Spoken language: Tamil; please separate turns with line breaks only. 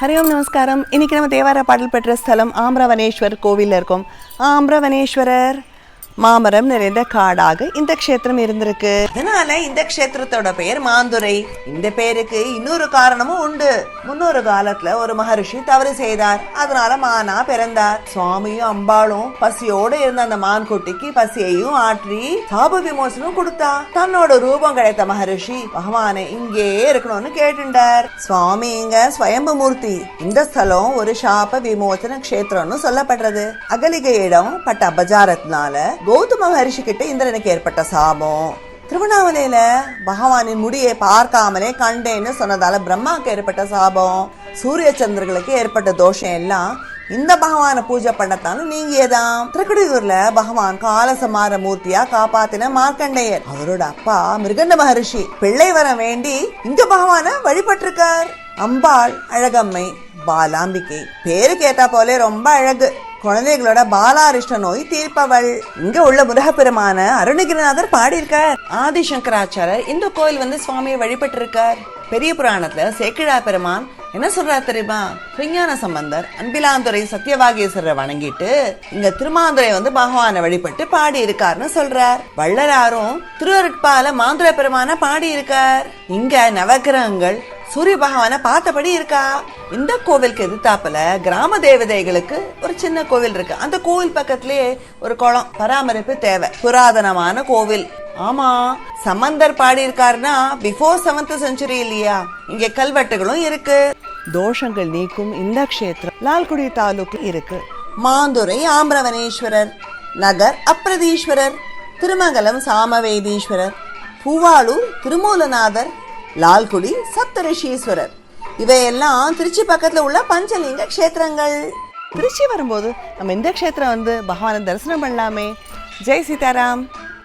ஹரி ஓம் நமஸ்காரம். இன்னைக்கு நம்ம தேவார பாடல் பெற்ற ஸ்தலம் ஆம்ரவனேஸ்வர் கோவிலில் இருக்கோம். ஆம்ரவனேஸ்வரர் மாமரம் நிறைந்த காடாக இந்த க்ஷேத்திரம் இருந்திருக்கு. அதனால இந்த க்ஷேத்திரத்தோட பெயர் மாந்துரை. இந்த பேருக்கு இன்னொரு காரணமும் உண்டு. முன்னொரு காலத்துல ஒரு மகரிஷி தவறு செய்தார். அதனால மானா பிறந்தார். சுவாமியும் அம்பாளும் பசியோடு இருந்த அந்த மான் குட்டிக்கு பசியையும் ஆற்றி சாப விமோசனம் கொடுத்தா. தன்னோட ரூபம் கிடைத்த மகரிஷி பகவானை இங்கே இருக்கணும்னு கேட்டுண்டார். சுவாமி இங்க ஸ்வயம்பு மூர்த்தி. இந்த ஸ்தலம் ஒரு சாப விமோசன க்ஷேத்திரம்னு சொல்லப்படுறது. அகலிகையிடம் பட்ட அபஜாரத்தினால கௌதம மகரிஷி கிட்ட இந்திரனுக்கு ஏற்பட்ட சாபம். திருவண்ணாமலையில பகவானின் முடியை பார்க்காமலே கண்டேன்னு சொன்னதால பிரம்மாவுக்கு ஏற்பட்ட சாபம். சூரிய சந்திரர்களுக்கு ஏற்பட்ட தோஷம் எல்லாம் இந்த பகவான பூஜை பண்ணத்தாலும் நீங்கியதாம். திருக்கடையூர்ல பகவான் காலசமார மூர்த்தியா காப்பாத்தின மார்க்கண்டேயர். அவரோட அப்பா மிருகண்ட மகரிஷி பிள்ளை வர வேண்டி இங்க பகவான வழிபட்டிருக்கார். அம்பாள் அழகம்மை பாலாம்பிகை பேரு கேட்டா போலே ரொம்ப அழகு. குழந்தைகளோட பாலாரிஷ்ட நோய் தீர்ப்பவள். இங்க உள்ள முருகப்பெருமான அருணகிரிநாதர் பாடியிருக்கார். ஆதிசங்கராச்சாரர் இந்த கோயில் சுவாமியை வழிபட்டு இருக்கார். பெரிய புராணத்துல சேக்கிழா பெருமான் என்ன சொல்றாரு தெரியுமா? விஞ்ஞான சம்பந்தர் அன்பிலாந்துரை சத்தியவாகீஸ்வரரை வணங்கிட்டு இங்க திருமாந்துரை பகவானை வழிபட்டு பாடி இருக்காருன்னு சொல்றார். வள்ளலாரும் திருவருட்பால மாந்துரை பெருமான பாடி இருக்கார். இங்க நவகிரகங்கள் சூரிய பகவானை பார்த்தபடி இருக்கா. இந்த கோவிலுக்கு எதிர்த்தாப்புல கிராம தேவதைகளுக்கு ஒரு சின்ன கோவில் இருக்கு. அந்த கோவில் பக்கத்திலேயே ஒரு குளம். பராமரிப்பு தேவை. புராதனமான கோவில். ஆமா, சம்பந்தர் பாடி இருக்காருன்னா பிஃபோர் 7th century இல்லையா? இங்க கல்வெட்டுகளும் இருக்கு. தோஷங்கள் நீக்கும் இந்த க்ஷேத்திரம் லால்குடி தாலுக்கு இருக்கு. மாந்துரை ஆம்ரவனேஸ்வரர், நகர் அப்ரதீஸ்வரர், திருமங்கலம் சாமவேதீஸ்வரர், பூவாளூர் திருமூலநாதர், லால்குடி சப்தரிஷீஸ்வரர் இவையெல்லாம் திருச்சி பக்கத்துல உள்ள பஞ்சலிங்க க்ஷேத்திரங்கள். திருச்சி வரும்போது நம்ம இந்த க்ஷேத்திரம் பகவானை தரிசனம் பண்ணலாமே. ஜெய் சீதாராம்.